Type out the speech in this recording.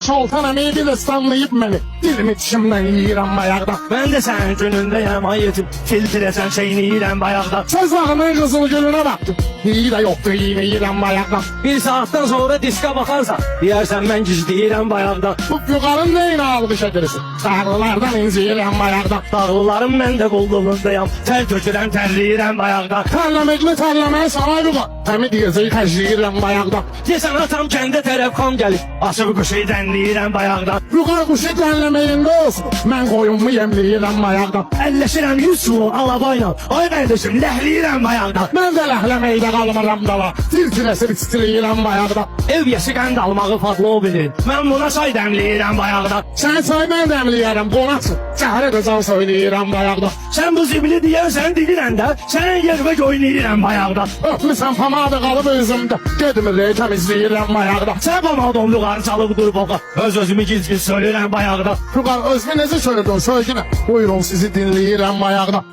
Şoltan əmeyi bir ıslanlayıb məni. Dilimi dişimdən yiyirəm bayaqda. Ben de senin günündeyim ayıcım. Filtresen şeyini yiyirəm bayaqda. Söz bağımın qızıl gülünə baxdım. İyi də yoxdur, yine yiyirəm bayaqda. Bir saatten sonra diska bakarsan diyersen ben gizliyirəm bayaqda. Bu füqarın neyinə alqış edirsin? Dağlılardan inciyirəm bayaqda. Dağlılarım ben de qulluğundayım. Tel tökürəm terliyirəm bayaqda. Tərləməkli tərləməyə sana yuqa. Həmi deyəcək xəcliyirəm bayaqda. Desen atam kendi tərəf kan gelir. Açıp kuşu denliyirəm bayaqda. Yuqar quşu dənləməyində olsun. Mən qoyunmu yemliyirəm bayaqda. Əlləşirəm 100 kilo alabayla. Ay kardeşim lehliyirəm bayaqda. Mən də ləhləməkdə qalmıram dala. Tir-tirəsi bitiriyirəm bayaqda. Ev yesi qənd almağı fadlı o bilir. Mən buna çay dəmliyirəm bayaqda. Sən çay mən dəmliyərəm, qonaqsın. Cəhərə qızal söyləyirəm bayaqda. Sen bu zibili diyersen dilirən də. Sənin yervə oynayırəm bayaqda. Öpmüsən pamada qalıb özümdə. Gedmirli təmizləyirəm bayaqda. Sen bana donluqları çalıb dur boğa. Öz-özümü giz-giz söylürəm bayaqda. Füqar özünü necə söylədin söyləyinə. Buyurun sizi dinləyirəm bayaqda.